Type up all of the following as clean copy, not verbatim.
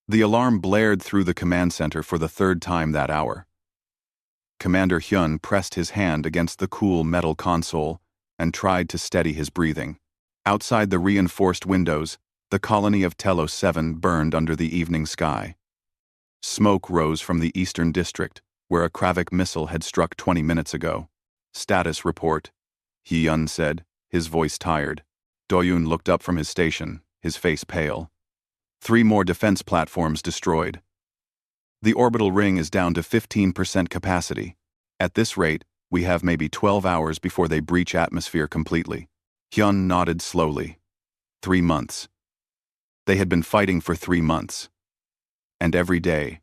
The alarm blared through the command center for the third time that hour. Commander Hyun pressed his hand against the cool metal console and tried to steady his breathing. Outside the reinforced windows, the colony of Telos 7 burned under the evening sky. Smoke rose from the eastern district, where a Kravik missile had struck 20 minutes ago. "Status report," Hyun said, his voice tired. Do-yoon looked up from his station, his face pale. 3 more defense platforms destroyed. The orbital ring is down to 15% capacity. At this rate, we have maybe 12 hours before they breach atmosphere completely. Hyun nodded slowly. 3 months. They had been fighting for 3 months. And every day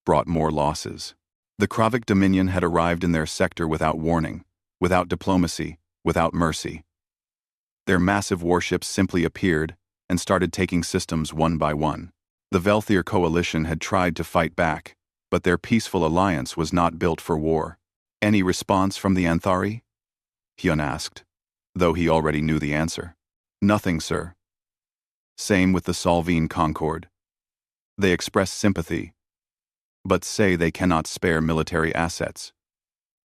brought more losses. The Kravik Dominion had arrived in their sector without warning, without diplomacy, without mercy. Their massive warships simply appeared and started taking systems one by one. The Velthier coalition had tried to fight back, but their peaceful alliance was not built for war. "Any response from the Anthari?" Hyun asked, though he already knew the answer. "Nothing, sir." Same with the Solvine Concord. They express sympathy, but say they cannot spare military assets.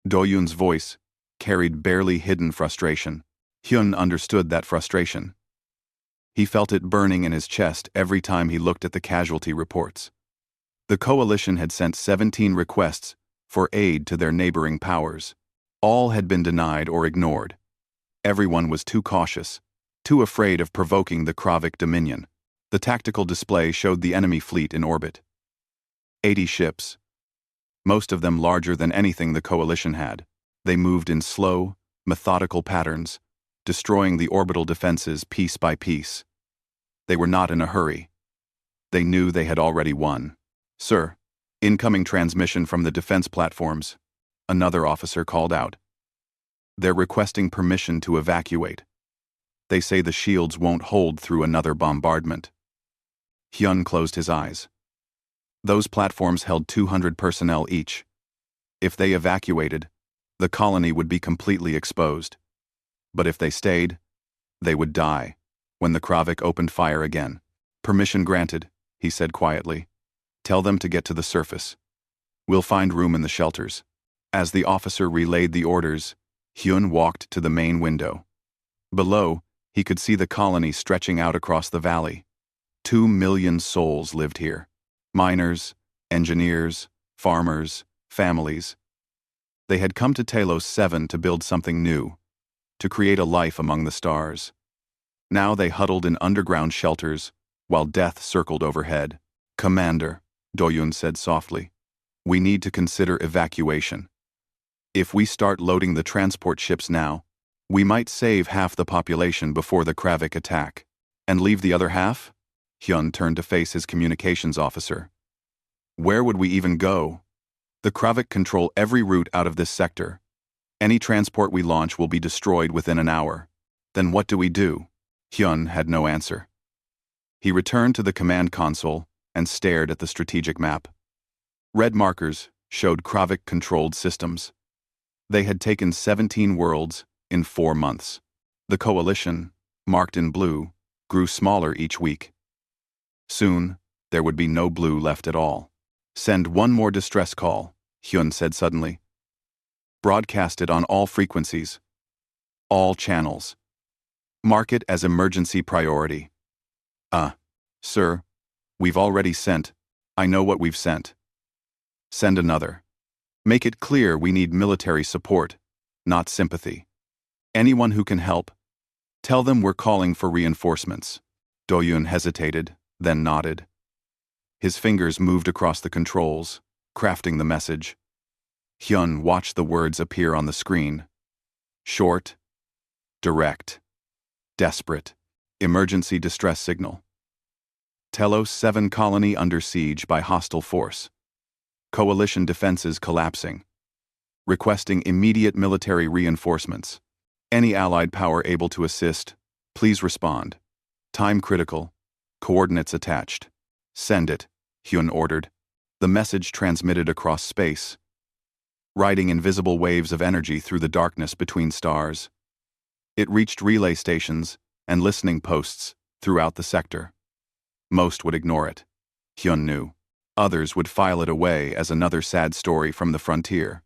Do-yoon's voice carried barely hidden frustration. Hyun understood that frustration. He felt it burning in his chest every time he looked at the casualty reports. The coalition had sent 17 requests for aid to their neighboring powers. All had been denied or ignored. Everyone was too cautious, too afraid of provoking the Kravik Dominion. The tactical display showed the enemy fleet in orbit. 80 ships. Most of them larger than anything the coalition had. They moved in slow, methodical patterns, destroying the orbital defenses piece by piece. They were not in a hurry. They knew they had already won. "Sir, incoming transmission from the defense platforms," another officer called out. "They're requesting permission to evacuate. They say the shields won't hold through another bombardment." Hyun closed his eyes. Those platforms held 200 personnel each. If they evacuated, the colony would be completely exposed. But if they stayed, they would die when the Kravik opened fire again. "Permission granted," he said quietly. "Tell them to get to the surface. We'll find room in the shelters." As the officer relayed the orders, Hyun walked to the main window. Below, he could see the colony stretching out across the valley. 2 million souls lived here. Miners, engineers, farmers, families. They had come to Telos 7 to build something new, to create a life among the stars. Now they huddled in underground shelters, while death circled overhead. "Commander," Do-yoon said softly, "we need to consider evacuation. If we start loading the transport ships now, we might save half the population before the Kravik attack. And leave the other half?" Hyun turned to face his communications officer. "Where would we even go? The Kravik control every route out of this sector. Any transport we launch will be destroyed within an hour. Then what do we do?" Hyun had no answer. He returned to the command console and stared at the strategic map. Red markers showed Kravik-controlled systems. They had taken 17 worlds in 4 months. The coalition, marked in blue, grew smaller each week. Soon, there would be no blue left at all. "Send one more distress call," Hyun said suddenly. "Broadcast it on all frequencies. All channels. Mark it as emergency priority." Sir, we've already sent. I know what we've sent." "Send another. Make it clear we need military support, not sympathy. Anyone who can help. Tell them we're calling for reinforcements." Do-yoon hesitated, then nodded. His fingers moved across the controls, crafting the message. Hyun watched the words appear on the screen. Short, direct, desperate, emergency distress signal. Telos 7 colony under siege by hostile force. Coalition defenses collapsing. Requesting immediate military reinforcements. Any allied power able to assist, please respond. Time critical. Coordinates attached. "Send it," Hyun ordered. The message transmitted across space, riding invisible waves of energy through the darkness between stars. It reached relay stations and listening posts throughout the sector. Most would ignore it. Hyun knew. Others would file it away as another sad story from the frontier.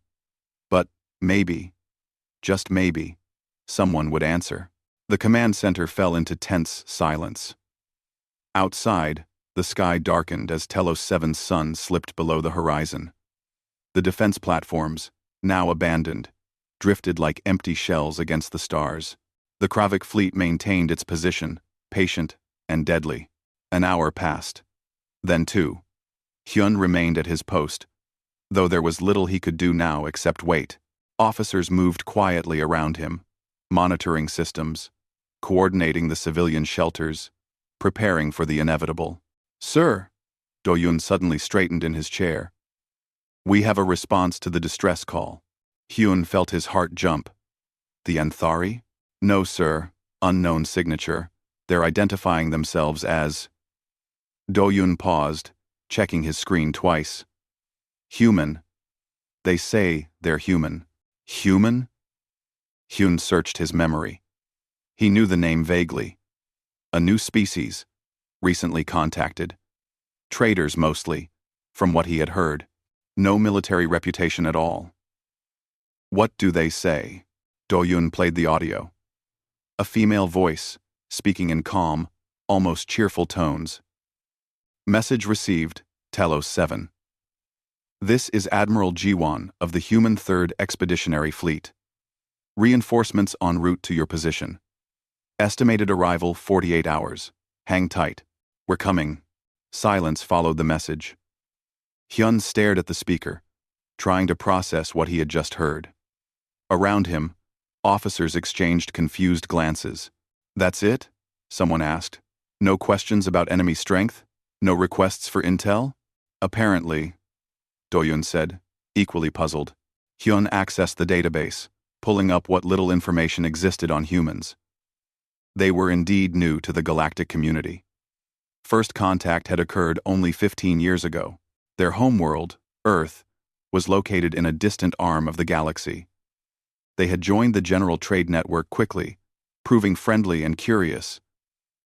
But maybe, just maybe, someone would answer. The command center fell into tense silence. Outside, the sky darkened as Telos 7's sun slipped below the horizon. The defense platforms, now abandoned, drifted like empty shells against the stars. The Kravik fleet maintained its position, patient and deadly. An hour passed. Then two. Hyun remained at his post, though there was little he could do now except wait. Officers moved quietly around him, monitoring systems, coordinating the civilian shelters, preparing for the inevitable. "Sir," Do-yoon suddenly straightened in his chair. "We have a response to the distress call." Hyun felt his heart jump. "The Anthari?" "No, sir. Unknown signature. They're identifying themselves as—" Do-yoon paused, checking his screen twice. "Human. They say they're human." "Human?" Hyun searched his memory. He knew the name vaguely. A new species, recently contacted. Traders mostly, from what he had heard. No military reputation at all. "What do they say?" Do-yoon played the audio. A female voice, speaking in calm, almost cheerful tones. "Message received, Telos 7. This is Admiral Jiwon of the Human 3rd Expeditionary Fleet. Reinforcements en route to your position. Estimated arrival 48 hours. Hang tight. We're coming." Silence followed the message. Hyun stared at the speaker, trying to process what he had just heard. Around him, officers exchanged confused glances. "That's it?" someone asked. "No questions about enemy strength? No requests for intel?" "Apparently," Do-yoon said, equally puzzled. Hyun accessed the database, pulling up what little information existed on humans. They were indeed new to the galactic community. First contact had occurred only 15 years ago. Their homeworld, Earth, was located in a distant arm of the galaxy. They had joined the general trade network quickly, proving friendly and curious.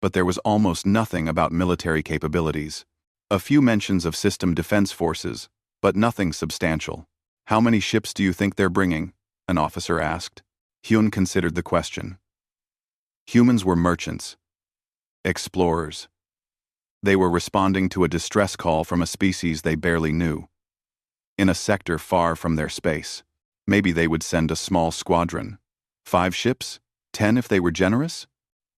But there was almost nothing about military capabilities. A few mentions of system defense forces, but nothing substantial. "How many ships do you think they're bringing?" an officer asked. Hyun considered the question. Humans were merchants. Explorers. They were responding to a distress call from a species they barely knew. In a sector far from their space. Maybe they would send a small squadron. 5 ships? 10 if they were generous?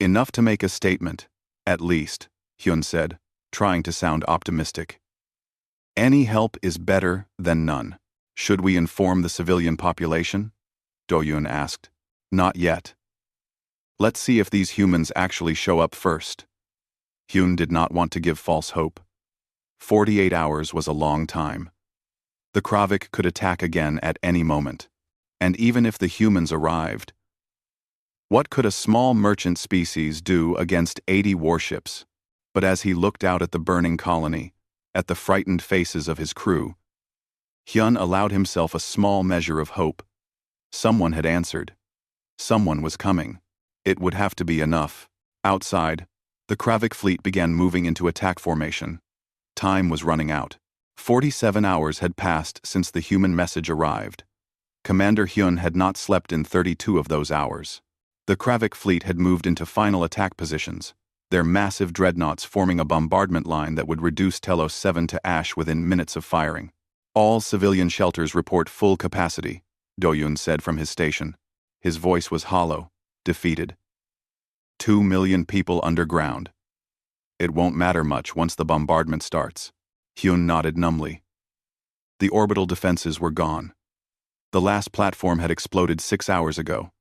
Enough to make a statement, at least, Hyun said, trying to sound optimistic. "Any help is better than none. Should we inform the civilian population?" Do-yoon asked. "Not yet. Let's see if these humans actually show up first." Hyun did not want to give false hope. 48 hours was a long time. The Kravik could attack again at any moment. And even if the humans arrived, what could a small merchant species do against 80 warships? But as he looked out at the burning colony, at the frightened faces of his crew, Hyun allowed himself a small measure of hope. Someone had answered. Someone was coming. It would have to be enough. Outside, the Kravik fleet began moving into attack formation. Time was running out. 47 hours had passed since the human message arrived. Commander Hyun had not slept in 32 of those hours. The Kravik fleet had moved into final attack positions, their massive dreadnoughts forming a bombardment line that would reduce Telos 7 to ash within minutes of firing. "All civilian shelters report full capacity," Do-yoon said from his station. His voice was hollow, defeated. 2 million people underground. It won't matter much once the bombardment starts. Hyun nodded numbly. The orbital defenses were gone. The last platform had exploded 6 hours ago.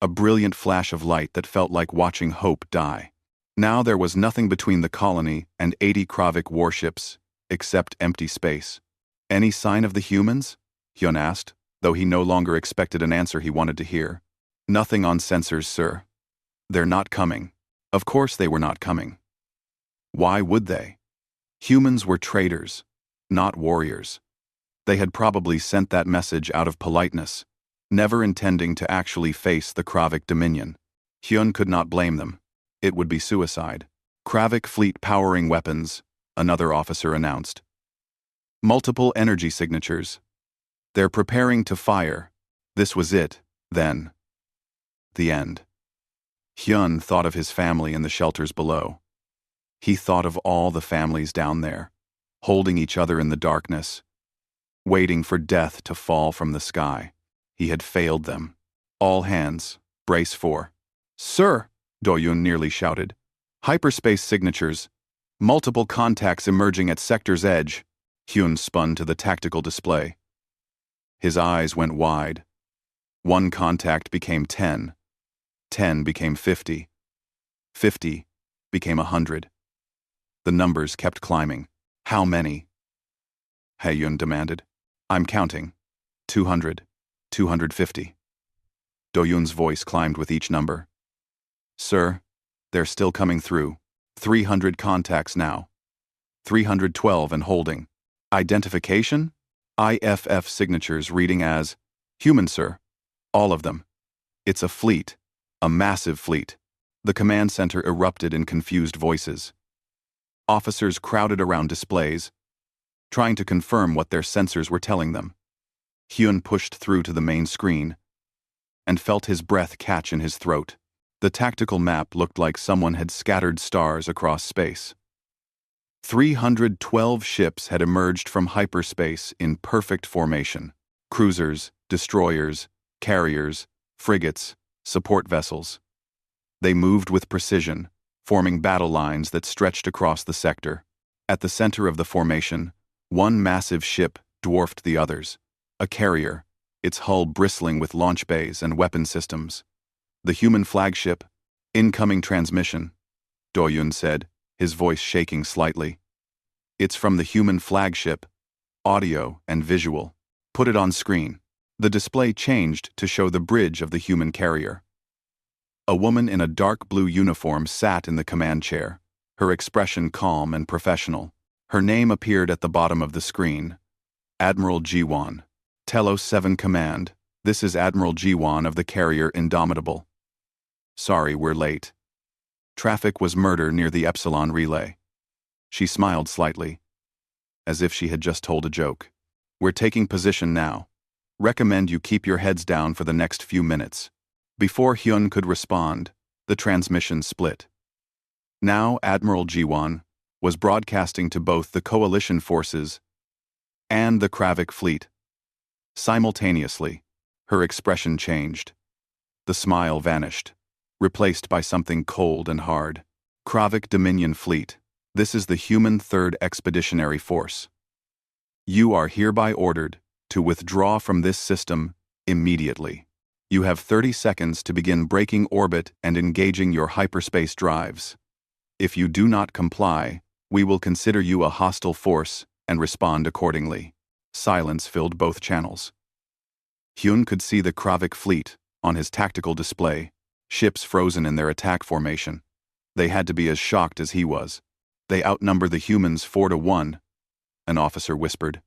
A brilliant flash of light that felt like watching hope die. Now there was nothing between the colony and 80 Kravik warships, except empty space. "Any sign of the humans?" Hyun asked, though he no longer expected an answer he wanted to hear. "Nothing on sensors, sir. They're not coming." Of course they were not coming. Why would they? Humans were traders, not warriors. They had probably sent that message out of politeness, never intending to actually face the Kravik dominion. Hyun could not blame them. It would be suicide. Kravik fleet powering weapons, another officer announced. Multiple energy signatures. They're preparing to fire. This was it, then. The end. Hyun thought of his family in the shelters below. He thought of all the families down there, holding each other in the darkness, waiting for death to fall from the sky. He had failed them. All hands, brace for. Sir, Do-yoon nearly shouted. Hyperspace signatures. Multiple contacts emerging at sector's edge. Hyun spun to the tactical display. His eyes went wide. One contact became 10. 10 became 50. 50 became 100. The numbers kept climbing. How many? Hae-yun demanded. I'm counting. 200. 250. Do-yoon's voice climbed with each number. Sir, they're still coming through. 300 contacts now. 312 and holding. Identification? IFF signatures reading as human, sir. All of them. It's a fleet. A massive fleet. The command center erupted in confused voices. Officers crowded around displays, trying to confirm what their sensors were telling them. Hyun pushed through to the main screen and felt his breath catch in his throat. The tactical map looked like someone had scattered stars across space. 312 ships had emerged from hyperspace in perfect formation. Cruisers, destroyers, carriers, frigates, support vessels. They moved with precision, forming battle lines that stretched across the sector. At the center of the formation, one massive ship dwarfed the others. A carrier, its hull bristling with launch bays and weapon systems. The human flagship, incoming transmission, Do-yoon said, his voice shaking slightly. It's from the human flagship, audio and visual. Put it on screen. The display changed to show the bridge of the human carrier. A woman in a dark blue uniform sat in the command chair, her expression calm and professional. Her name appeared at the bottom of the screen. Admiral Ji-won. Telos 7 Command. This is Admiral Ji-won of the carrier Indomitable. Sorry, we're late. Traffic was murder near the Epsilon relay. She smiled slightly, as if she had just told a joke. We're taking position now. Recommend you keep your heads down for the next few minutes. Before Hyun could respond, the transmission split. Now Admiral Ji-won was broadcasting to both the coalition forces and the Kravik fleet. Simultaneously, her expression changed. The smile vanished, replaced by something cold and hard. Kravik Dominion Fleet. This is the human 3rd Expeditionary Force. You are hereby ordered to withdraw from this system immediately. You have 30 seconds to begin breaking orbit and engaging your hyperspace drives. If you do not comply, we will consider you a hostile force and respond accordingly. Silence filled both channels. Hyun could see the Kravik fleet on his tactical display, ships frozen in their attack formation. They had to be as shocked as he was. They outnumber the humans 4-1, an officer whispered.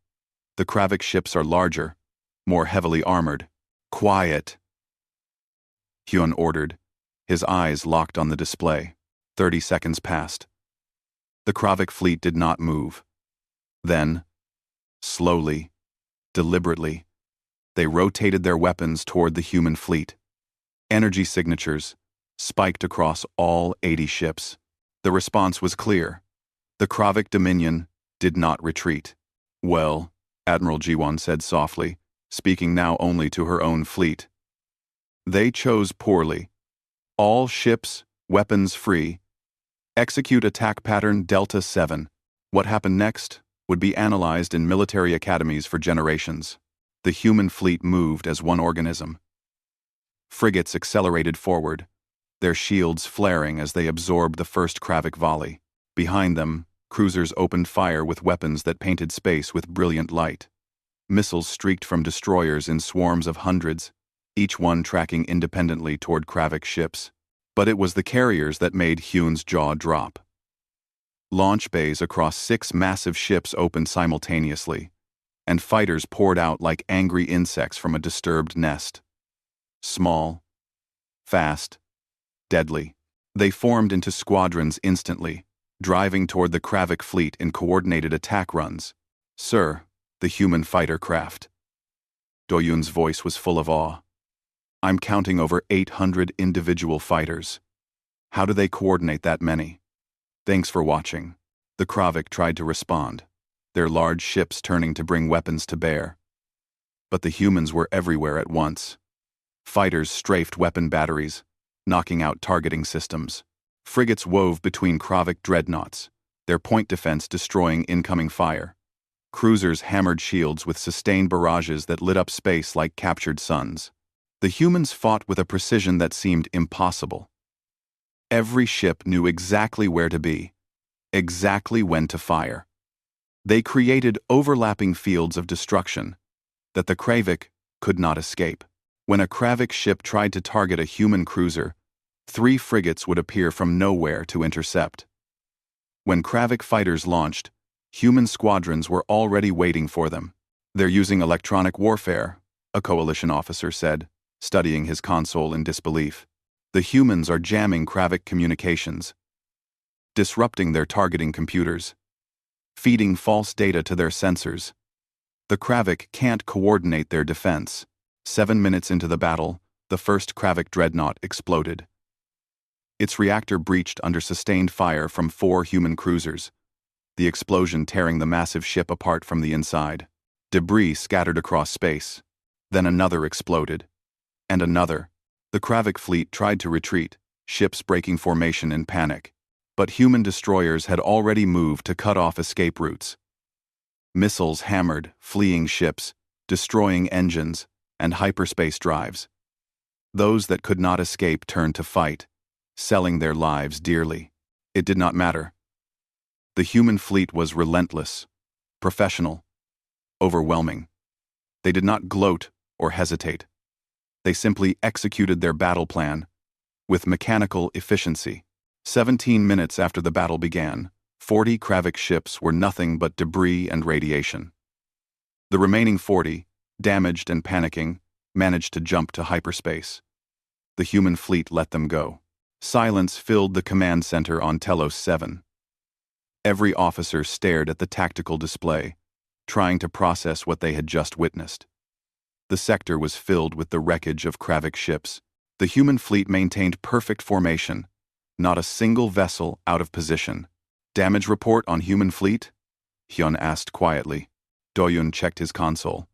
The Kravik ships are larger, more heavily armored. Quiet, Hyun ordered, his eyes locked on the display. 30 seconds passed. The Kravik fleet did not move. Then, slowly, deliberately, they rotated their weapons toward the human fleet. Energy signatures spiked across all 80 ships. The response was clear. The Kravik Dominion did not retreat. Well, Admiral Ji-won said softly, speaking now only to her own fleet. They chose poorly. All ships, weapons free. Execute attack pattern Delta 7. What happened next would be analyzed in military academies for generations. The human fleet moved as one organism. Frigates accelerated forward, their shields flaring as they absorbed the first Kravik volley. Behind them, cruisers opened fire with weapons that painted space with brilliant light. Missiles streaked from destroyers in swarms of hundreds, each one tracking independently toward Kravik ships. But it was the carriers that made Hyun's jaw drop. Launch bays across 6 massive ships opened simultaneously, and fighters poured out like angry insects from a disturbed nest. Small, fast, deadly. They formed into squadrons instantly, driving toward the Kravik fleet in coordinated attack runs. "Sir, the human fighter craft." Doyun's voice was full of awe. "I'm counting over 800 individual fighters. How do they coordinate that many?" "Thanks for watching." The Kravik tried to respond, their large ships turning to bring weapons to bear. But the humans were everywhere at once. Fighters strafed weapon batteries, knocking out targeting systems. Frigates wove between Kravik dreadnoughts, their point defense destroying incoming fire. Cruisers hammered shields with sustained barrages that lit up space like captured suns. The humans fought with a precision that seemed impossible. Every ship knew exactly where to be, exactly when to fire. They created overlapping fields of destruction that the Kravik could not escape. When a Kravik ship tried to target a human cruiser, 3 frigates would appear from nowhere to intercept. When Kravik fighters launched, human squadrons were already waiting for them. "They're using electronic warfare," a coalition officer said, studying his console in disbelief. "The humans are jamming Kravik communications, disrupting their targeting computers, feeding false data to their sensors. The Kravik can't coordinate their defense." 7 minutes into the battle, the first Kravik dreadnought exploded. Its reactor breached under sustained fire from 4 human cruisers, the explosion tearing the massive ship apart from the inside. Debris scattered across space. Then another exploded. And another. The Kravik fleet tried to retreat, ships breaking formation in panic. But human destroyers had already moved to cut off escape routes. Missiles hammered fleeing ships, destroying engines and hyperspace drives. Those that could not escape turned to fight, selling their lives dearly. It did not matter. The human fleet was relentless, professional, overwhelming. They did not gloat or hesitate. They simply executed their battle plan with mechanical efficiency. 17 minutes after the battle began, 40 Kravik ships were nothing but debris and radiation. The remaining 40, damaged and panicking, managed to jump to hyperspace. The human fleet let them go. Silence filled the command center on Telos 7. Every officer stared at the tactical display, trying to process what they had just witnessed. The sector was filled with the wreckage of Kravik ships. The human fleet maintained perfect formation, not a single vessel out of position. "Damage report on human fleet?" Hyun asked quietly. Doyun checked his console.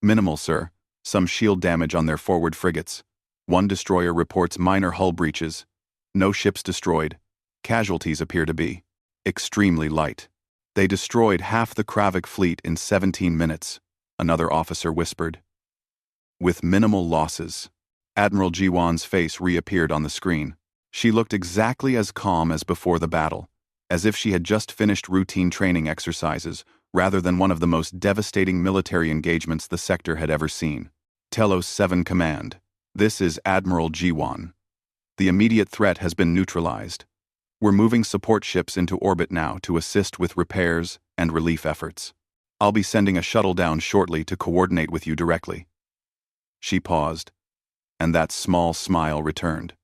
"Minimal, sir. Some shield damage on their forward frigates. 1 destroyer reports minor hull breaches. No ships destroyed. Casualties appear to be extremely light." "They destroyed half the Kravik fleet in 17 minutes, another officer whispered. "With minimal losses." Admiral Jiwan's face reappeared on the screen. She looked exactly as calm as before the battle, as if she had just finished routine training exercises, rather than one of the most devastating military engagements the sector had ever seen. "Telos 7 Command. This is Admiral Jiwan. The immediate threat has been neutralized. We're moving support ships into orbit now to assist with repairs and relief efforts. I'll be sending a shuttle down shortly to coordinate with you directly." She paused, and that small smile returned.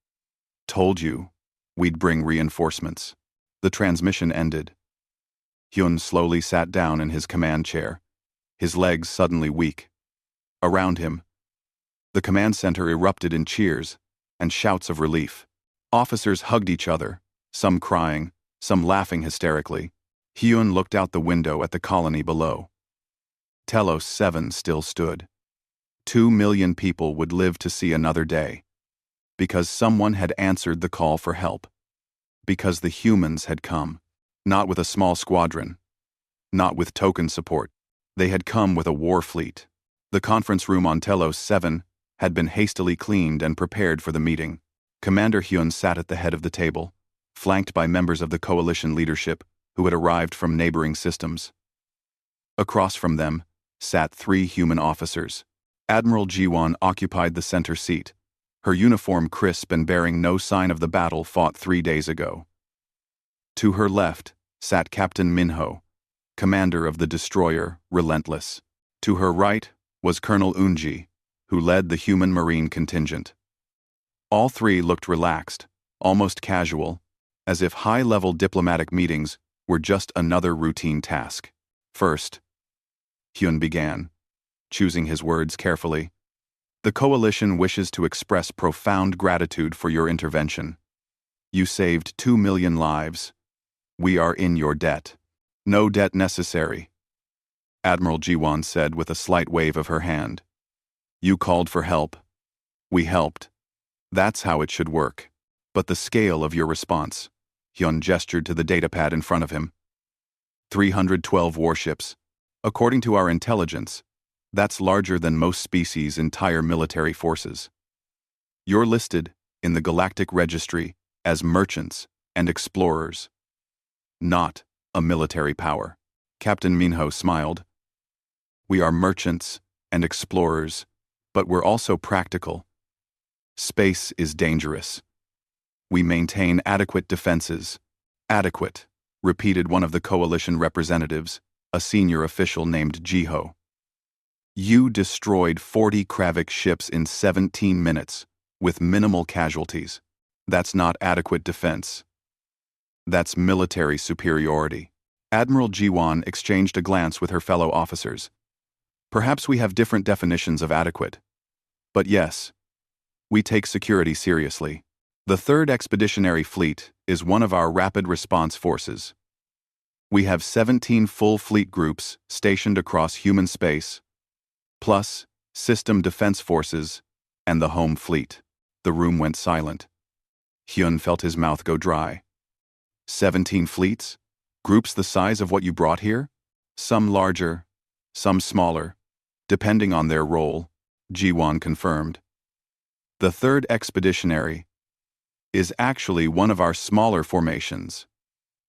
"Told you, we'd bring reinforcements." The transmission ended. Hyun slowly sat down in his command chair, his legs suddenly weak. Around him, the command center erupted in cheers and shouts of relief. Officers hugged each other, some crying, some laughing hysterically. Hyun looked out the window at the colony below. Telos 7 still stood. 2 million people would live to see another day. Because someone had answered the call for help. Because the humans had come. Not with a small squadron. Not with token support. They had come with a war fleet. The conference room on Telos 7 had been hastily cleaned and prepared for the meeting. Commander Hyun sat at the head of the table, flanked by members of the coalition leadership who had arrived from neighboring systems. Across from them sat 3 human officers. Admiral Jiwan occupied the center seat, her uniform crisp and bearing no sign of the battle fought 3 days ago. To her left sat Captain Minho, commander of the destroyer Relentless. To her right was Colonel Unji, who led the human marine contingent. All 3 looked relaxed, almost casual, as if high-level diplomatic meetings were just another routine task. First, Hyun began, choosing his words carefully. The coalition wishes to express profound gratitude for your intervention. You saved 2 million lives. We are in your debt. No debt necessary, Admiral Jiwon said with a slight wave of her hand. You called for help. We helped. That's how it should work. But the scale of your response, Hyun gestured to the datapad in front of him. 312 warships. According to our intelligence, that's larger than most species' entire military forces. You're listed in the Galactic Registry as merchants and explorers, not a military power. Captain Minho smiled. We are merchants and explorers, but we're also practical. Space is dangerous. We maintain adequate defenses. Adequate, repeated one of the coalition representatives, a senior official named Jiho. You destroyed 40 Kravik ships in 17 minutes, with minimal casualties. That's not adequate defense. That's military superiority. Admiral Jiwon exchanged a glance with her fellow officers. Perhaps we have different definitions of adequate. But yes, we take security seriously. The 3rd Expeditionary Fleet is one of our rapid response forces. We have 17 full fleet groups stationed across human space, plus system defense forces and the home fleet. The room went silent. Hyun felt his mouth go dry. 17 fleets? Groups the size of what you brought here? Some larger, some smaller, depending on their role, Jiwon confirmed. The 3rd Expeditionary is actually one of our smaller formations.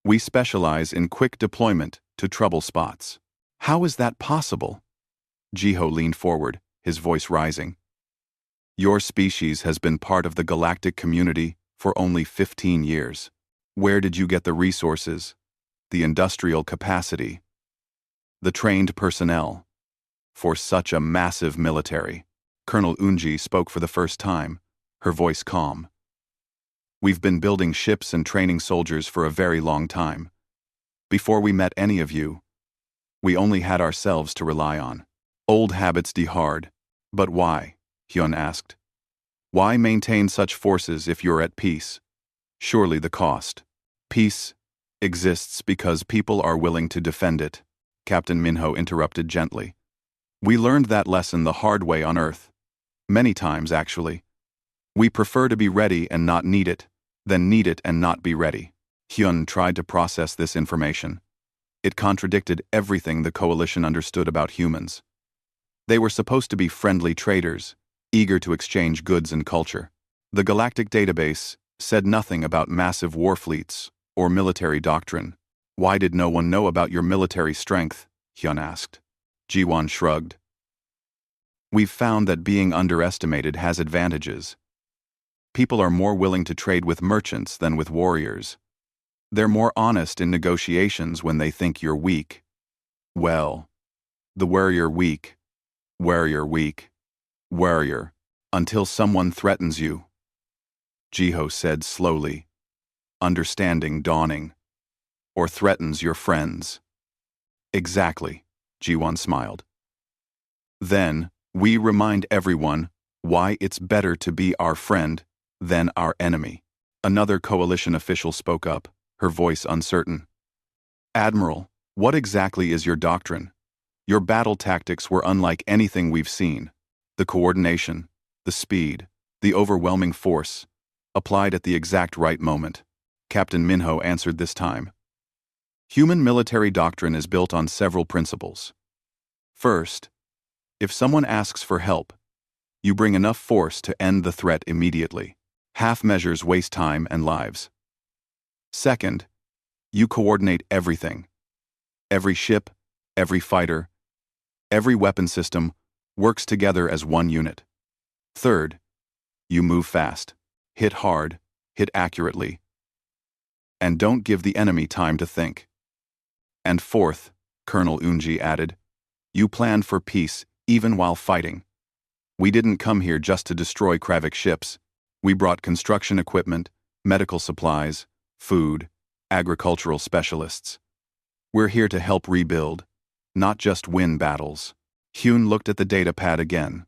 We specialize in quick deployment to trouble spots. How is that possible? Jiho leaned forward, his voice rising. Your species has been part of the galactic community for only 15 years. Where did you get the resources, the industrial capacity, the trained personnel for such a massive military? Colonel Unji spoke for the first time, her voice calm. We've been building ships and training soldiers for a very long time. Before we met any of you, we only had ourselves to rely on. Old habits die hard. But why? Hyun asked. Why maintain such forces if you're at peace? Surely the cost. Peace exists because people are willing to defend it, Captain Minho interrupted gently. We learned that lesson the hard way on Earth. Many times, actually. We prefer to be ready and not need it, than need it and not be ready. Hyun tried to process this information. It contradicted everything the coalition understood about humans. They were supposed to be friendly traders, eager to exchange goods and culture. The galactic database said nothing about massive war fleets or military doctrine. Why did no one know about your military strength? Hyun asked. Jiwon shrugged. We've found that being underestimated has advantages. People are more willing to trade with merchants than with warriors. They're more honest in negotiations when they think you're weak. Well, the warrior weak, warrior, until someone threatens you. Jiho said slowly, understanding dawning, or threatens your friends. Exactly, Jiwon smiled. Then, we remind everyone why it's better to be our friend than our enemy. Another coalition official spoke up, her voice uncertain. Admiral, what exactly is your doctrine? Your battle tactics were unlike anything we've seen. The coordination, the speed, the overwhelming force, applied at the exact right moment. Captain Minho answered this time. Human military doctrine is built on several principles. First, if someone asks for help, you bring enough force to end the threat immediately. Half measures waste time and lives. Second, you coordinate everything. Every ship, every fighter, every weapon system works together as one unit. Third, you move fast, hit hard, hit accurately, and don't give the enemy time to think. And fourth, Colonel Unji added, you plan for peace even while fighting. We didn't come here just to destroy Kravik ships. We brought construction equipment, medical supplies, food, agricultural specialists. We're here to help rebuild, not just win battles. Hyun looked at the data pad again,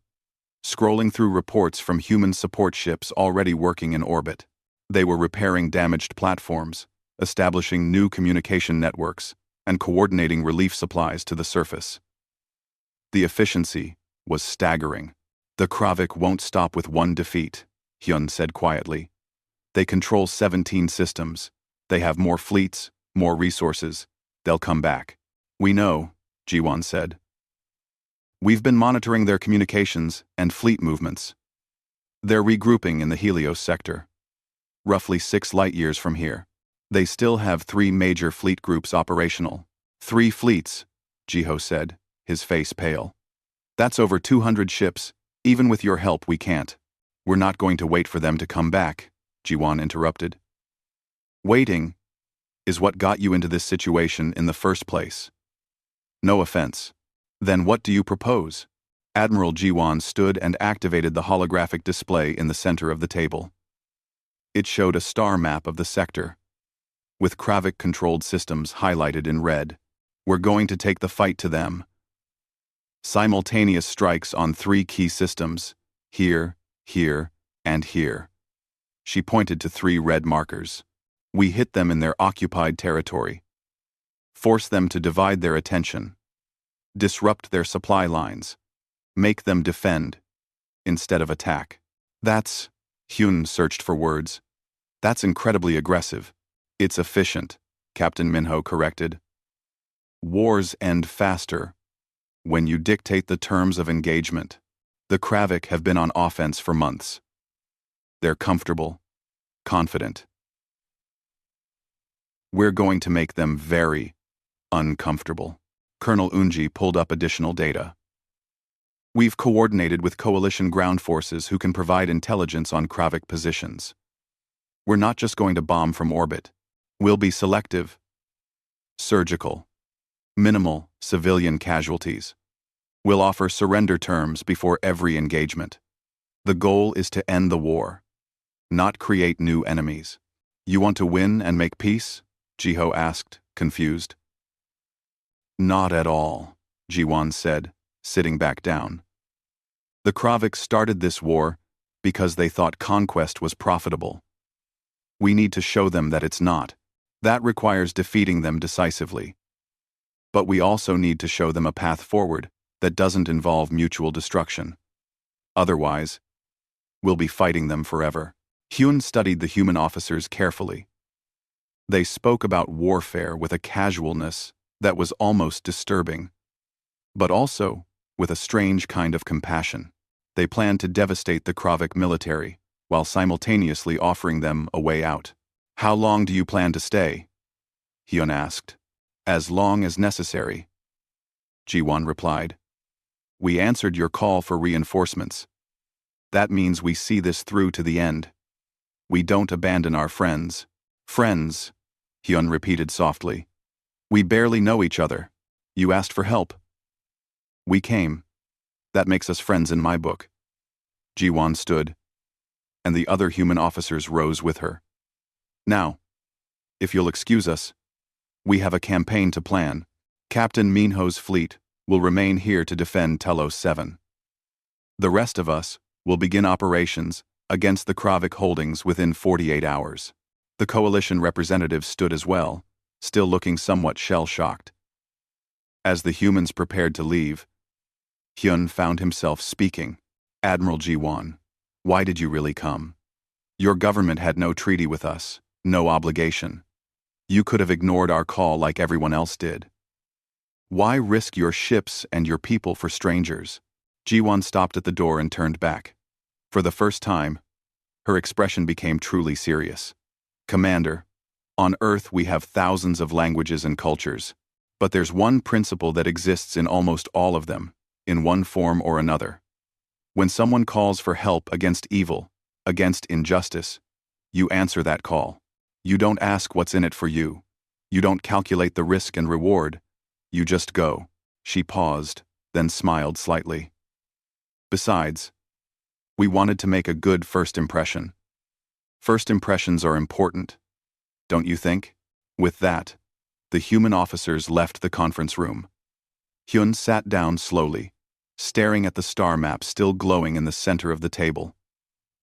scrolling through reports from human support ships already working in orbit. They were repairing damaged platforms, establishing new communication networks, and coordinating relief supplies to the surface. The efficiency was staggering. The Kravik won't stop with one defeat, Hyun said quietly. They control 17 systems. They have more fleets, more resources. They'll come back. We know, Jiwon said. We've been monitoring their communications and fleet movements. They're regrouping in the Helios sector, roughly 6 light-years from here. They still have 3 major fleet groups operational. 3 fleets, Jiho said, his face pale. That's over 200 ships. Even with your help, we can't. We're not going to wait for them to come back, Jiwon interrupted. Waiting is what got you into this situation in the first place. No offense. Then what do you propose? Admiral Jiwon stood and activated the holographic display in the center of the table. It showed a star map of the sector, with Kravik-controlled systems highlighted in red. We're going to take the fight to them. Simultaneous strikes on 3 key systems, here, here, and here. She pointed to 3 red markers. We hit them in their occupied territory. Force them to divide their attention. Disrupt their supply lines. Make them defend, instead of attack. That's, Hyun searched for words. That's incredibly aggressive. It's efficient, Captain Minho corrected. Wars end faster when you dictate the terms of engagement. The Kravik have been on offense for months. They're comfortable, confident. We're going to make them very uncomfortable. Colonel Unji pulled up additional data. We've coordinated with coalition ground forces who can provide intelligence on Kravik positions. We're not just going to bomb from orbit. We'll be selective, surgical, minimal civilian casualties. We'll offer surrender terms before every engagement. The goal is to end the war, not create new enemies. You want to win and make peace? Jiho asked, confused. Not at all, Jiwon said, sitting back down. The Kraviks started this war because they thought conquest was profitable. We need to show them that it's not. That requires defeating them decisively. But we also need to show them a path forward that doesn't involve mutual destruction. Otherwise, we'll be fighting them forever. Hyun studied the human officers carefully. They spoke about warfare with a casualness that was almost disturbing, but also with a strange kind of compassion. They planned to devastate the Kravik military, while simultaneously offering them a way out. How long do you plan to stay? Hyun asked. As long as necessary, Jiwon replied. We answered your call for reinforcements. That means we see this through to the end. We don't abandon our friends. Friends, Hyun repeated softly. We barely know each other. You asked for help. We came. That makes us friends in my book. Jiwon stood, and the other human officers rose with her. Now, if you'll excuse us, we have a campaign to plan. Captain Minho's fleet will remain here to defend Telos 7. The rest of us will begin operations against the Kravik holdings within 48 hours. The coalition representatives stood as well, still looking somewhat shell-shocked. As the humans prepared to leave, Hyun found himself speaking. Admiral Jiwon, why did you really come? Your government had no treaty with us, no obligation. You could have ignored our call like everyone else did. Why risk your ships and your people for strangers? Jiwon stopped at the door and turned back. For the first time, her expression became truly serious. Commander, on Earth we have thousands of languages and cultures, but there's one principle that exists in almost all of them, in one form or another. When someone calls for help against evil, against injustice, you answer that call. You don't ask what's in it for you. You don't calculate the risk and reward. You just go. She paused, then smiled slightly. Besides, we wanted to make a good first impression. First impressions are important. don't you think? With that, the human officers left the conference room. Hyun sat down slowly, staring at the star map still glowing in the center of the table.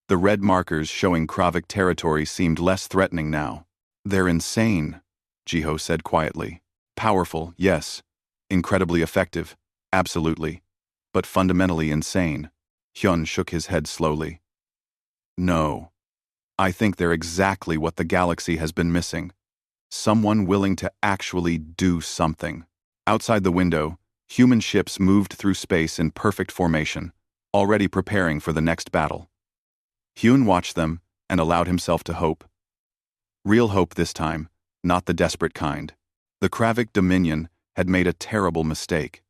The red markers showing Kravik territory seemed less threatening now. They're insane, Jiho said quietly. Powerful, yes. Incredibly effective, absolutely. But fundamentally insane. Hyun shook his head slowly. No. I think they're exactly what the galaxy has been missing. Someone willing to actually do something. Outside the window, human ships moved through space in perfect formation, already preparing for the next battle. Hyun watched them and allowed himself to hope. Real hope this time, not the desperate kind. The Kravik Dominion had made a terrible mistake.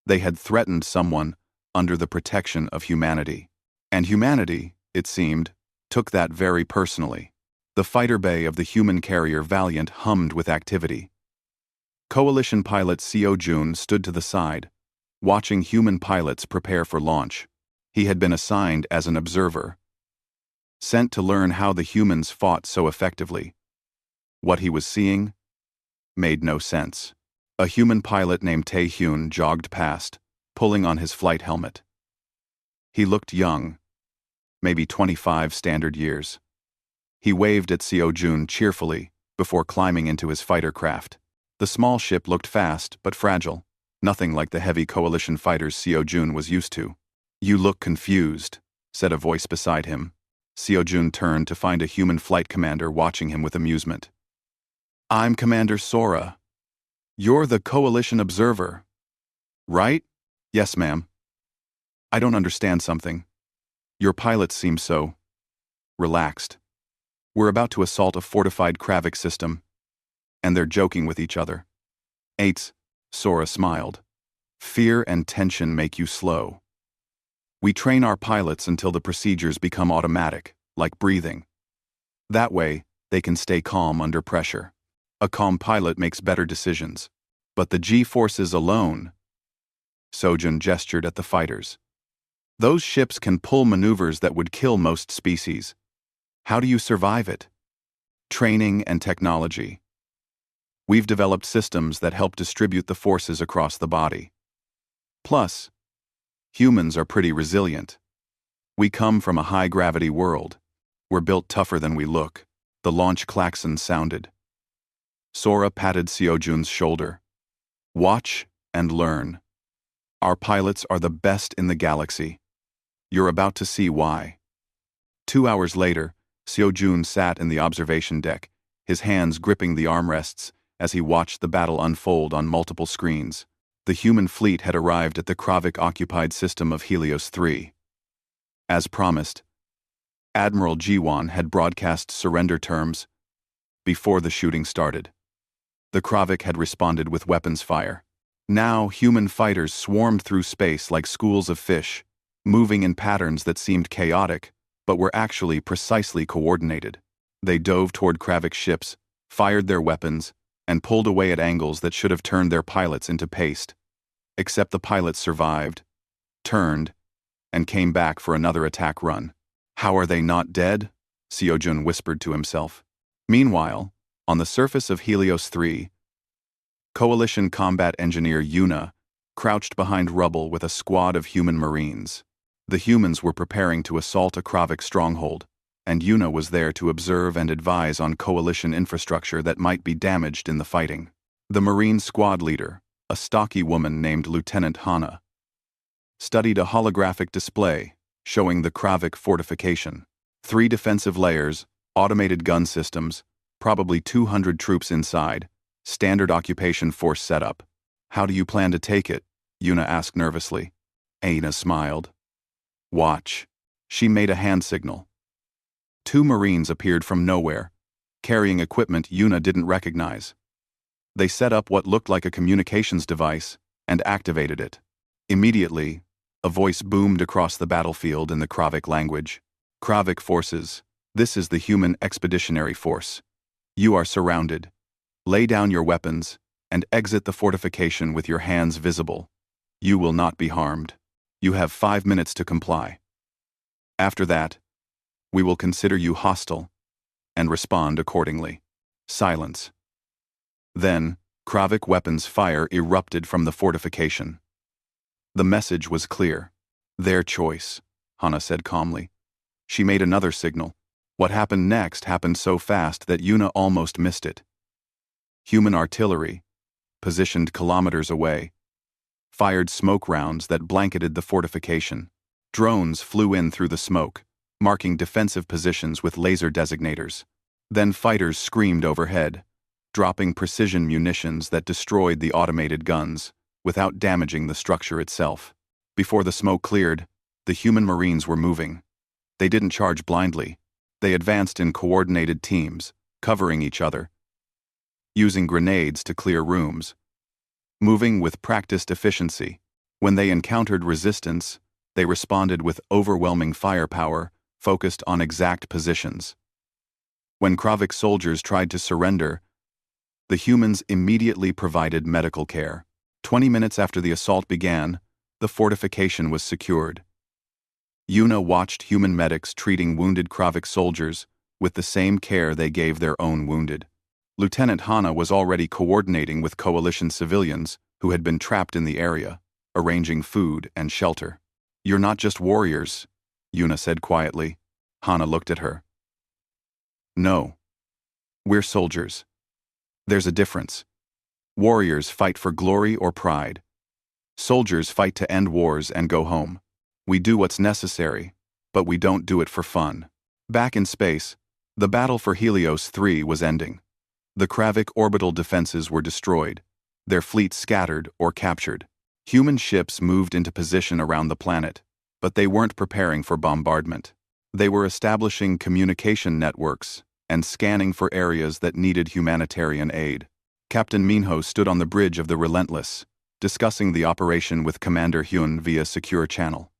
They had threatened someone under the protection of humanity. And humanity, it seemed, took that very personally. The fighter bay of the human carrier Valiant hummed with activity. Coalition pilot Seo Jun stood to the side, watching human pilots prepare for launch. He had been assigned as an observer, sent to learn how the humans fought so effectively. What he was seeing made no sense. A human pilot named Tae-hyun jogged past, pulling on his flight helmet. He looked young, maybe 25 standard years. He waved at Seo Jun cheerfully before climbing into his fighter craft. The small ship looked fast but fragile, nothing like the heavy coalition fighters Seo Jun was used to. You look confused, said a voice beside him. Seo Jun turned to find a human flight commander watching him with amusement. I'm Commander Sora. You're the coalition observer. Right? Yes, ma'am. I don't understand something. Your pilots seem so relaxed. We're about to assault a fortified Kravik system, and they're joking with each other. Eights, Sora smiled. Fear and tension make you slow. We train our pilots until the procedures become automatic, like breathing. That way, they can stay calm under pressure. A calm pilot makes better decisions. But the G-forces alone, Sojun gestured at the fighters. Those ships can pull maneuvers that would kill most species. How do you survive it? Training and technology. We've developed systems that help distribute the forces across the body. Plus, humans are pretty resilient. We come from a high-gravity world. We're built tougher than we look. The launch klaxon sounded. Sora patted Seojun's shoulder. Watch and learn. Our pilots are the best in the galaxy. You're about to see why. 2 hours later, Seojun sat in the observation deck, his hands gripping the armrests as he watched the battle unfold on multiple screens. The human fleet had arrived at the Kravik-occupied system of Helios 3. As promised, Admiral Jiwon had broadcast surrender terms before the shooting started. The Kravik had responded with weapons fire. Now, human fighters swarmed through space like schools of fish, moving in patterns that seemed chaotic, but were actually precisely coordinated. They dove toward Kravik ships, fired their weapons, and pulled away at angles that should have turned their pilots into paste. Except the pilots survived, turned, and came back for another attack run. How are they not dead? Seojun whispered to himself. Meanwhile, on the surface of Helios 3, Coalition combat engineer Yuna crouched behind rubble with a squad of human marines. The humans were preparing to assault a Kravik stronghold, and Yuna was there to observe and advise on coalition infrastructure that might be damaged in the fighting. The Marine squad leader, a stocky woman named Lieutenant Hana, studied a holographic display showing the Kravik fortification. 3 defensive layers, automated gun systems, probably 200 troops inside, standard occupation force setup. How do you plan to take it? Yuna asked nervously. Aina smiled. Watch. She made a hand signal. 2 Marines appeared from nowhere, carrying equipment Yuna didn't recognize. They set up what looked like a communications device and activated it. Immediately, a voice boomed across the battlefield in the Kravik language. Kravik forces, this is the human expeditionary force. You are surrounded. Lay down your weapons and exit the fortification with your hands visible. You will not be harmed. You have 5 minutes to comply. After that, we will consider you hostile and respond accordingly. Silence. Then, Kravik weapons fire erupted from the fortification. The message was clear. Their choice, Hana said calmly. She made another signal. What happened next happened so fast that Yuna almost missed it. Human artillery, positioned kilometers away, fired smoke rounds that blanketed the fortification. Drones flew in through the smoke, marking defensive positions with laser designators. Then fighters screamed overhead, dropping precision munitions that destroyed the automated guns, without damaging the structure itself. Before the smoke cleared, the human marines were moving. They didn't charge blindly. They advanced in coordinated teams, covering each other, using grenades to clear rooms, moving with practiced efficiency. When they encountered resistance, they responded with overwhelming firepower, focused on exact positions. When Kravik soldiers tried to surrender, the humans immediately provided medical care. 20 minutes after the assault began, the fortification was secured. Yuna watched human medics treating wounded Kravik soldiers with the same care they gave their own wounded. Lieutenant Hana was already coordinating with coalition civilians who had been trapped in the area, arranging food and shelter. "You're not just warriors," Yuna said quietly. Hana looked at her. "No. We're soldiers. There's a difference. Warriors fight for glory or pride. Soldiers fight to end wars and go home. We do what's necessary, but we don't do it for fun." Back in space, the battle for Helios 3 was ending. The Kravik orbital defenses were destroyed, their fleet scattered or captured. Human ships moved into position around the planet, but they weren't preparing for bombardment. They were establishing communication networks and scanning for areas that needed humanitarian aid. Captain Minho stood on the bridge of the Relentless, discussing the operation with Commander Hyun via secure channel.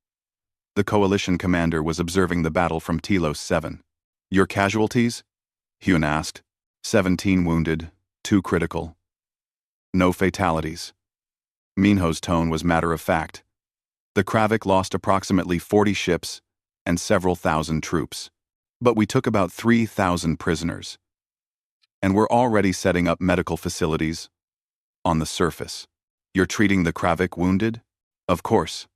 The coalition commander was observing the battle from Telos 7. "Your casualties?" Hyun asked. 17 wounded, 2 critical. No fatalities. Minho's tone was matter-of-fact. The Kravik lost approximately 40 ships and several thousand troops. But we took about 3,000 prisoners. And we're already setting up medical facilities on the surface. "You're treating the Kravik wounded?" "Of course.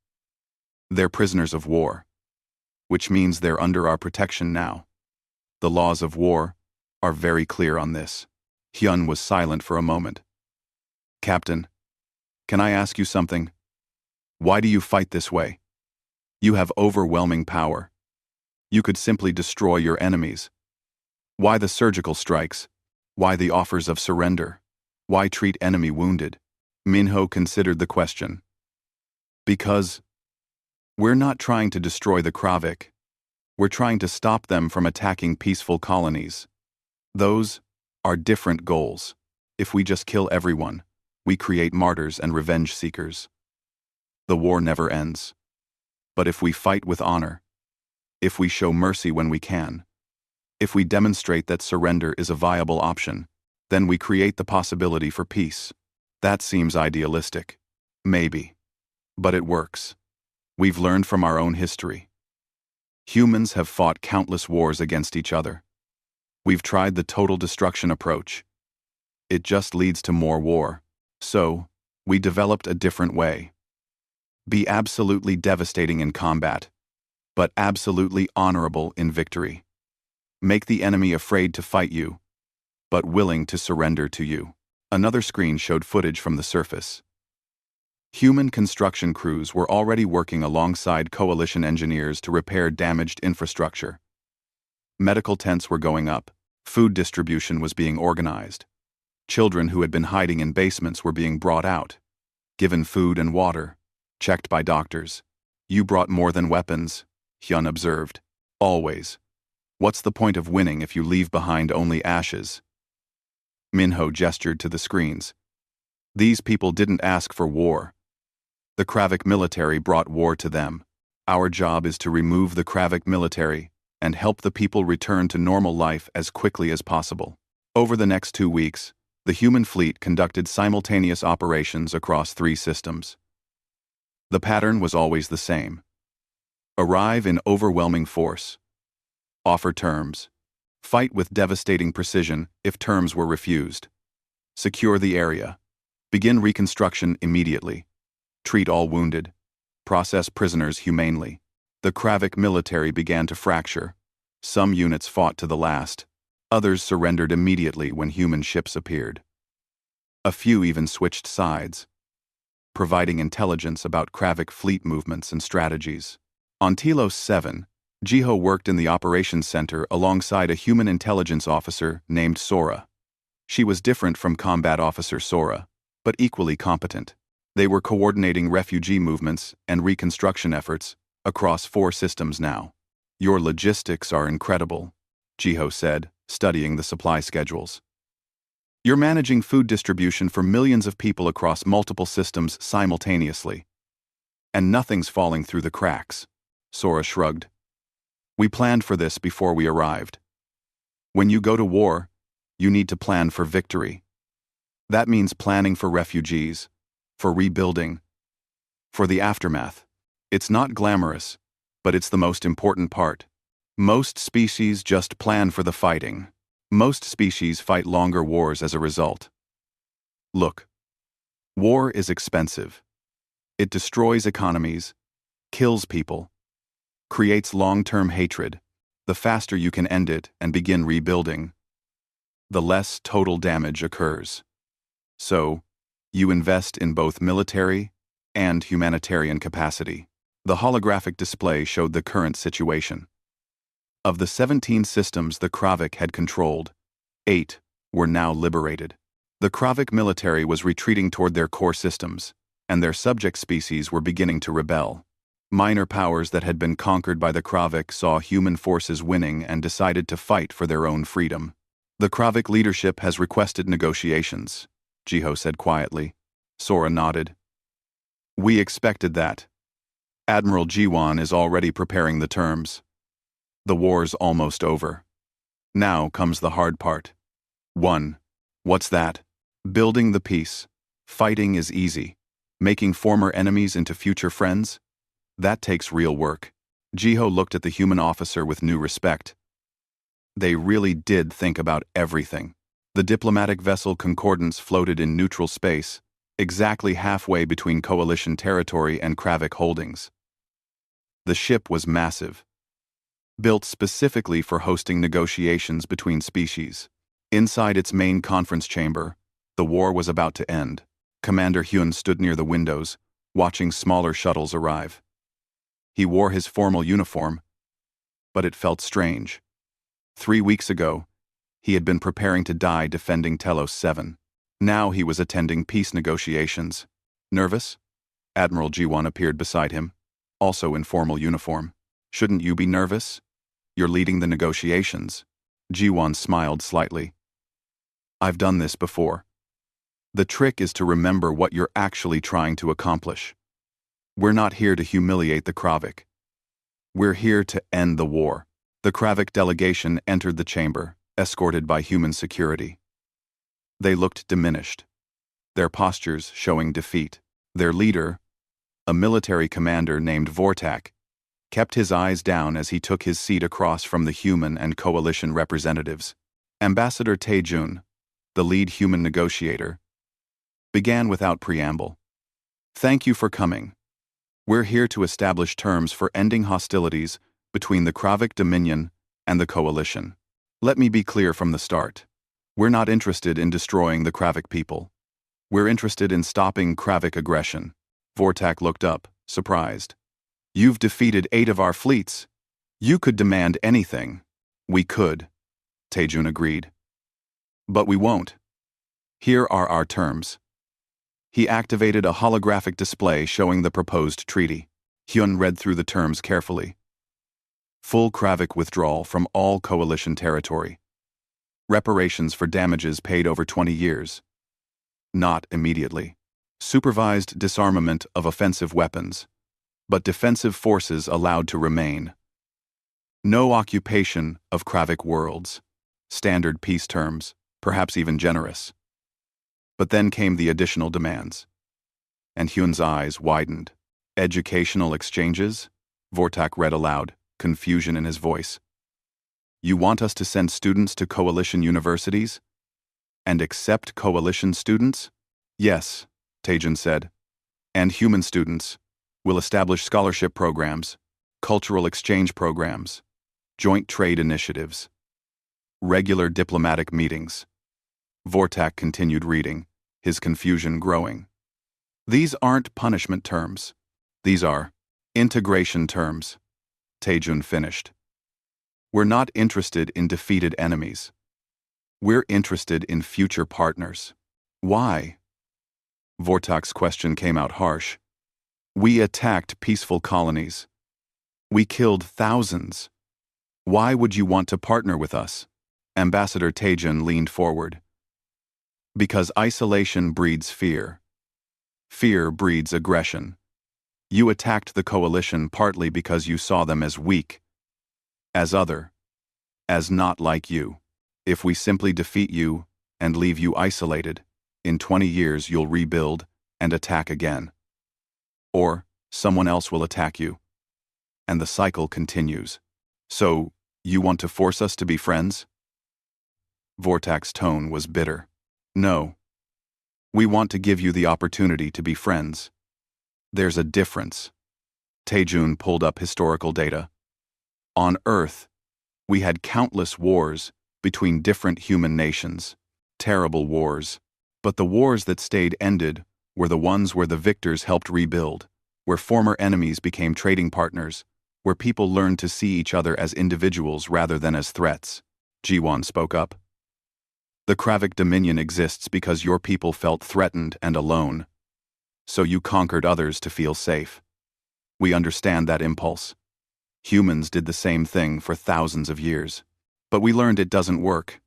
They're prisoners of war, which means they're under our protection now. The laws of war are very clear on this." Hyun was silent for a moment. "Captain, can I ask you something? Why do you fight this way? You have overwhelming power. You could simply destroy your enemies. Why the surgical strikes? Why the offers of surrender? Why treat enemy wounded?" Minho considered the question. "Because we're not trying to destroy the Kravik. We're trying to stop them from attacking peaceful colonies. Those are different goals. If we just kill everyone, we create martyrs and revenge seekers. The war never ends. But if we fight with honor, if we show mercy when we can, if we demonstrate that surrender is a viable option, then we create the possibility for peace." That seems idealistic. Maybe. But it works. We've learned from our own history. Humans have fought countless wars against each other. We've tried the total destruction approach. It just leads to more war. So, we developed a different way. Be absolutely devastating in combat, but absolutely honorable in victory. Make the enemy afraid to fight you, but willing to surrender to you. Another screen showed footage from the surface. Human construction crews were already working alongside coalition engineers to repair damaged infrastructure. Medical tents were going up, food distribution was being organized. Children who had been hiding in basements were being brought out, given food and water, checked by doctors. "You brought more than weapons," Hyun observed. "Always. What's the point of winning if you leave behind only ashes?" Minho gestured to the screens. "These people didn't ask for war. The Kravik military brought war to them. Our job is to remove the Kravik military and help the people return to normal life as quickly as possible." Over the next 2 weeks, the human fleet conducted simultaneous operations across 3 systems. The pattern was always the same. Arrive in overwhelming force. Offer terms. Fight with devastating precision if terms were refused. Secure the area. Begin reconstruction immediately. Treat all wounded. Process prisoners humanely. The Kravik military began to fracture. Some units fought to the last. Others surrendered immediately when human ships appeared. A few even switched sides, providing intelligence about Kravik fleet movements and strategies. On Telos 7, Jiho worked in the operations center alongside a human intelligence officer named Sora. She was different from combat officer Sora, but equally competent. They were coordinating refugee movements and reconstruction efforts across 4 systems now. Your logistics are incredible, Jiho said, studying the supply schedules. You're managing food distribution for millions of people across multiple systems simultaneously. And nothing's falling through the cracks, Sora shrugged. We planned for this before we arrived. When you go to war, you need to plan for victory. That means planning for refugees, for rebuilding, for the aftermath. It's not glamorous, but it's the most important part. Most species just plan for the fighting. Most species fight longer wars as a result. Look, war is expensive. It destroys economies, kills people, creates long-term hatred. The faster you can end it and begin rebuilding, the less total damage occurs. So, you invest in both military and humanitarian capacity. The holographic display showed the current situation. Of the 17 systems the Kravik had controlled, 8 were now liberated. The Kravik military was retreating toward their core systems, and their subject species were beginning to rebel. Minor powers that had been conquered by the Kravik saw human forces winning and decided to fight for their own freedom. The Kravik leadership has requested negotiations, Jiho said quietly. Sora nodded. We expected that. Admiral Jiwan is already preparing the terms. The war's almost over. Now comes the hard part. 1. What's that? Building the peace. Fighting is easy. Making former enemies into future friends? That takes real work. Jiho looked at the human officer with new respect. They really did think about everything. The diplomatic vessel Concordance floated in neutral space, exactly halfway between Coalition territory and Kravik holdings. The ship was massive, built specifically for hosting negotiations between species. Inside its main conference chamber, the war was about to end. Commander Hyun stood near the windows, watching smaller shuttles arrive. He wore his formal uniform, but it felt strange. 3 weeks ago, he had been preparing to die defending Telos 7. Now he was attending peace negotiations. Nervous? Admiral Jiwan appeared beside him, also in formal uniform. Shouldn't you be nervous? You're leading the negotiations. Jiwan smiled slightly. I've done this before. The trick is to remember what you're actually trying to accomplish. We're not here to humiliate the Kravik. We're here to end the war. The Kravik delegation entered the chamber, escorted by human security. They looked diminished, their postures showing defeat. Their leader, a military commander named Vortak, kept his eyes down as he took his seat across from the human and coalition representatives. Ambassador Taejun, the lead human negotiator, began without preamble. Thank you for coming. We're here to establish terms for ending hostilities between the Kravik Dominion and the coalition. Let me be clear from the start. We're not interested in destroying the Kravik people. We're interested in stopping Kravik aggression. Vortak looked up, surprised. You've defeated 8 of our fleets. You could demand anything. We could, Taejun agreed. But we won't. Here are our terms. He activated a holographic display showing the proposed treaty. Hyun read through the terms carefully. Full Kravik withdrawal from all coalition territory. Reparations for damages paid over 20 years. Not immediately. Supervised disarmament of offensive weapons, but defensive forces allowed to remain. No occupation of Kravik worlds. Standard peace terms, perhaps even generous. But then came the additional demands. And Hyun's eyes widened. Educational exchanges? Vortak read aloud, confusion in his voice. You want us to send students to coalition universities? And accept coalition students? Yes, Taejun said. And human students. We'll establish scholarship programs, cultural exchange programs, joint trade initiatives, regular diplomatic meetings. Vortak continued reading, his confusion growing. These aren't punishment terms. These are integration terms. Taejun finished. We're not interested in defeated enemies. We're interested in future partners. Why? Vortak's question came out harsh. We attacked peaceful colonies. We killed thousands. Why would you want to partner with us? Ambassador Taejun leaned forward. Because isolation breeds fear. Fear breeds aggression. You attacked the coalition partly because you saw them as weak, as other, as not like you. If we simply defeat you and leave you isolated, in 20 years you'll rebuild and attack again. Or someone else will attack you. And the cycle continues. So, you want to force us to be friends? Vortak's tone was bitter. No. We want to give you the opportunity to be friends. There's a difference. Taejun pulled up historical data. On Earth, we had countless wars between different human nations. Terrible wars. But the wars that stayed ended were the ones where the victors helped rebuild, where former enemies became trading partners, where people learned to see each other as individuals rather than as threats. Jiwon spoke up. The Kravik Dominion exists because your people felt threatened and alone. So you conquered others to feel safe. We understand that impulse. Humans did the same thing for thousands of years. But we learned it doesn't work.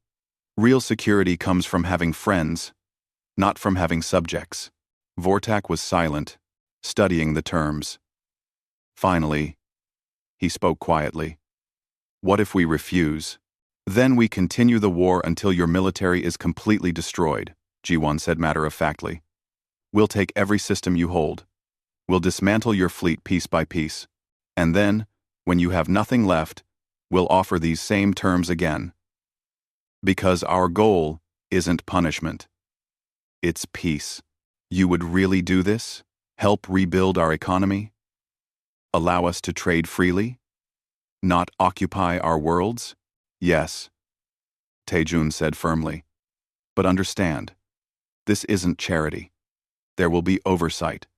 Real security comes from having friends, not from having subjects. Vortak was silent, studying the terms. Finally, he spoke quietly. What if we refuse? Then we continue the war until your military is completely destroyed, Jiwon said matter-of-factly. We'll take every system you hold. We'll dismantle your fleet piece by piece. And then, when you have nothing left, we'll offer these same terms again. Because our goal isn't punishment. It's peace. You would really do this? Help rebuild our economy? Allow us to trade freely? Not occupy our worlds? Yes, Taejun said firmly. But understand, this isn't charity. There will be oversight.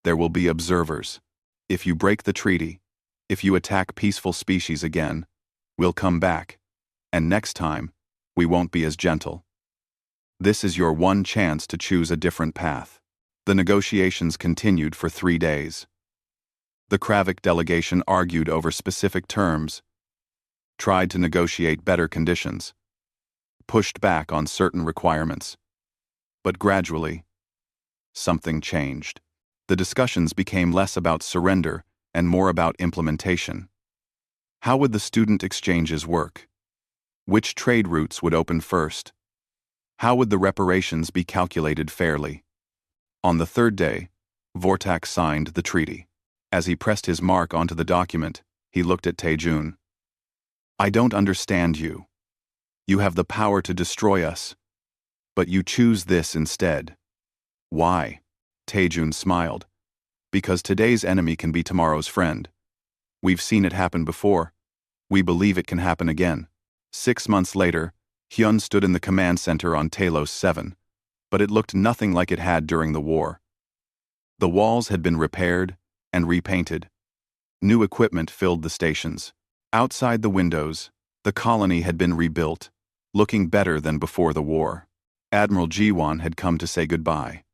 There will be observers. If you break the treaty, if you attack peaceful species again, we'll come back, and next time, we won't be as gentle. This is your one chance to choose a different path. The negotiations continued for 3 days. The Kravik delegation argued over specific terms, tried to negotiate better conditions, pushed back on certain requirements. But gradually, something changed. The discussions became less about surrender and more about implementation. How would the student exchanges work? Which trade routes would open first? How would the reparations be calculated fairly? On the 3rd day, Vortak signed the treaty. As he pressed his mark onto the document, he looked at Taejun. I don't understand you. You have the power to destroy us, but you choose this instead. Why? Taejun smiled. Because today's enemy can be tomorrow's friend. We've seen it happen before. We believe it can happen again. 6 months later, Hyun stood in the command center on Talos 7, but it looked nothing like it had during the war. The walls had been repaired and repainted. New equipment filled the stations. Outside the windows, the colony had been rebuilt, looking better than before the war. Admiral Jiwon had come to say goodbye.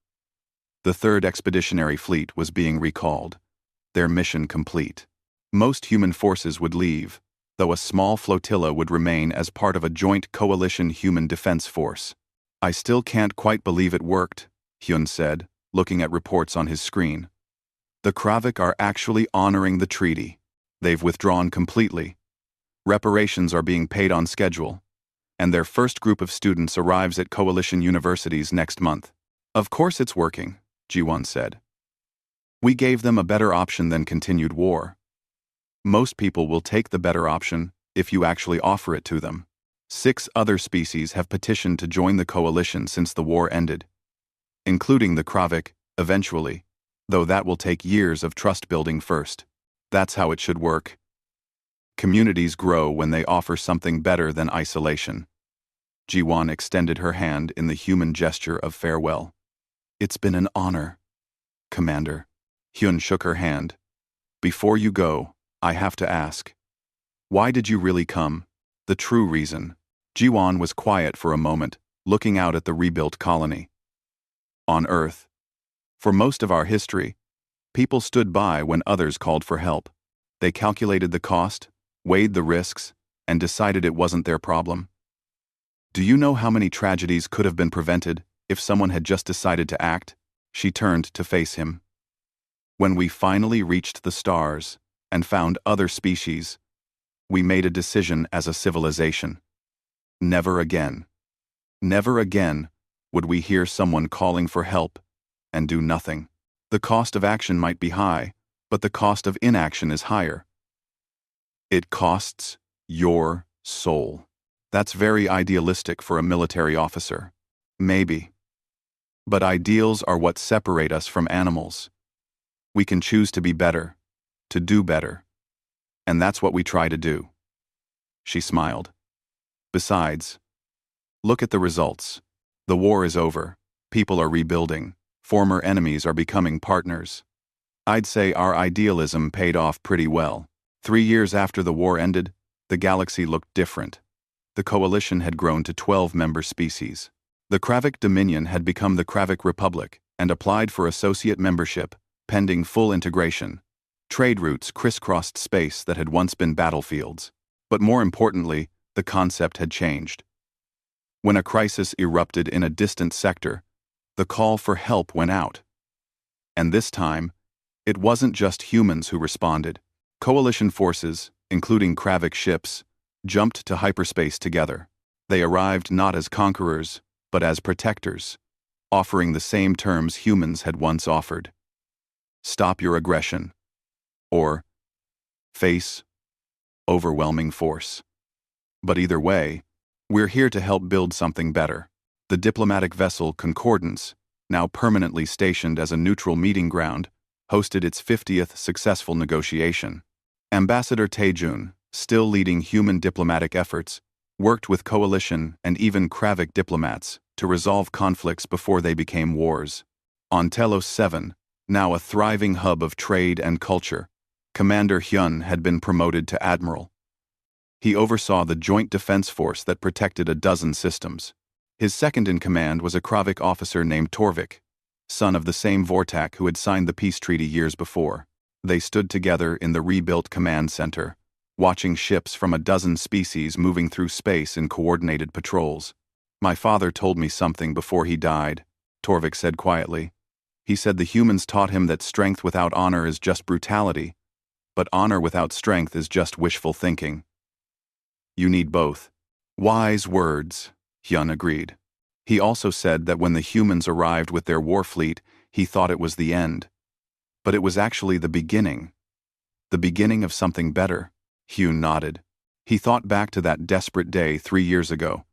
The 3rd Expeditionary Fleet was being recalled, their mission complete. Most human forces would leave, though a small flotilla would remain as part of a joint coalition human defense force. I still can't quite believe it worked, Hyun said, looking at reports on his screen. The Kravik are actually honoring the treaty. They've withdrawn completely. Reparations are being paid on schedule, and their first group of students arrives at coalition universities next month. Of course it's working, Jiwon said. We gave them a better option than continued war. Most people will take the better option if you actually offer it to them. 6 other species have petitioned to join the coalition since the war ended, including the Kravik, eventually, though that will take years of trust building first. That's how it should work. Communities grow when they offer something better than isolation. Jiwon extended her hand in the human gesture of farewell. It's been an honor, Commander. Hyun shook her hand. Before you go, I have to ask. Why did you really come? The true reason. Jiwon was quiet for a moment, looking out at the rebuilt colony. On Earth, for most of our history, people stood by when others called for help. They calculated the cost, weighed the risks, and decided it wasn't their problem. Do you know how many tragedies could have been prevented if someone had just decided to act? She turned to face him. When we finally reached the stars and found other species, we made a decision as a civilization. Never again. Never again would we hear someone calling for help and do nothing. The cost of action might be high, but the cost of inaction is higher. It costs your soul. That's very idealistic for a military officer. Maybe. But ideals are what separate us from animals. We can choose to be better, to do better. And that's what we try to do. She smiled. Besides, look at the results. The war is over. People are rebuilding. Former enemies are becoming partners. I'd say our idealism paid off pretty well. 3 years after the war ended, the galaxy looked different. The coalition had grown to 12 member species. The Kravik Dominion had become the Kravik Republic and applied for associate membership, pending full integration. Trade routes crisscrossed space that had once been battlefields. But more importantly, the concept had changed. When a crisis erupted in a distant sector, the call for help went out. And this time, it wasn't just humans who responded. Coalition forces, including Kravik ships, jumped to hyperspace together. They arrived not as conquerors, but as protectors, offering the same terms humans had once offered. Stop your aggression. Or face overwhelming force. But either way, we're here to help build something better. The diplomatic vessel Concordance, now permanently stationed as a neutral meeting ground, hosted its 50th successful negotiation. Ambassador Taejun, still leading human diplomatic efforts, worked with coalition and even Kravik diplomats to resolve conflicts before they became wars. On Telos 7, now a thriving hub of trade and culture, Commander Hyun had been promoted to admiral. He oversaw the joint defense force that protected a dozen systems. His second-in-command was a Kravik officer named Torvik, son of the same Vortak who had signed the peace treaty years before. They stood together in the rebuilt command center, watching ships from a dozen species moving through space in coordinated patrols. My father told me something before he died, Torvik said quietly. He said the humans taught him that strength without honor is just brutality, but honor without strength is just wishful thinking. You need both. Wise words, Hyun agreed. He also said that when the humans arrived with their war fleet, he thought it was the end. But it was actually the beginning. The beginning of something better. Hyun nodded. He thought back to that desperate day 3 years ago,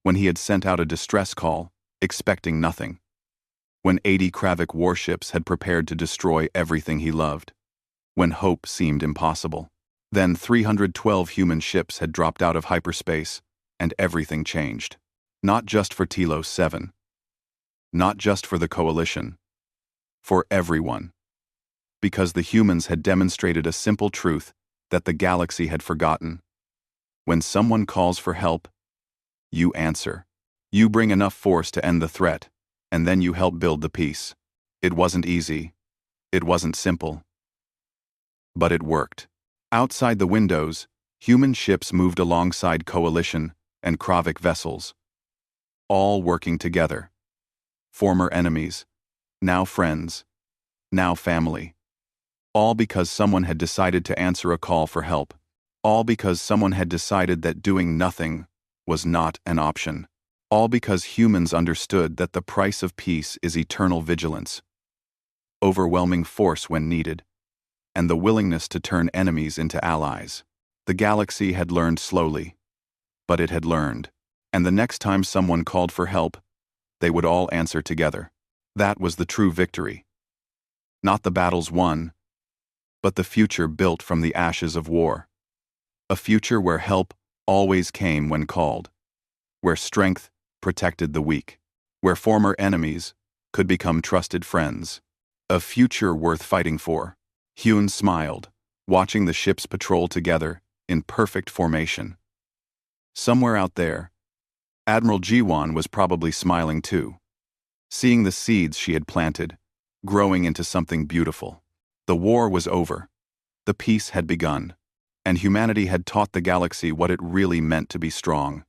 when he had sent out a distress call, expecting nothing. When 80 Kravik warships had prepared to destroy everything he loved. When hope seemed impossible. Then 312 human ships had dropped out of hyperspace, and everything changed. Not just for Telos 7. Not just for the coalition. For everyone. Because the humans had demonstrated a simple truth that the galaxy had forgotten. When someone calls for help, you answer. You bring enough force to end the threat, and then you help build the peace. It wasn't easy. It wasn't simple. But it worked. Outside the windows, human ships moved alongside coalition and Kravik vessels, all working together. Former enemies, now friends, now family. All because someone had decided to answer a call for help. All because someone had decided that doing nothing was not an option. All because humans understood that the price of peace is eternal vigilance, overwhelming force when needed, and the willingness to turn enemies into allies. The galaxy had learned slowly, but it had learned. And the next time someone called for help, they would all answer together. That was the true victory. Not the battles won, but the future built from the ashes of war. A future where help always came when called, where strength protected the weak, where former enemies could become trusted friends. A future worth fighting for. Hyun smiled, watching the ships patrol together in perfect formation. Somewhere out there, Admiral Jiwon was probably smiling too, seeing the seeds she had planted growing into something beautiful. The war was over. The peace had begun, and humanity had taught the galaxy what it really meant to be strong.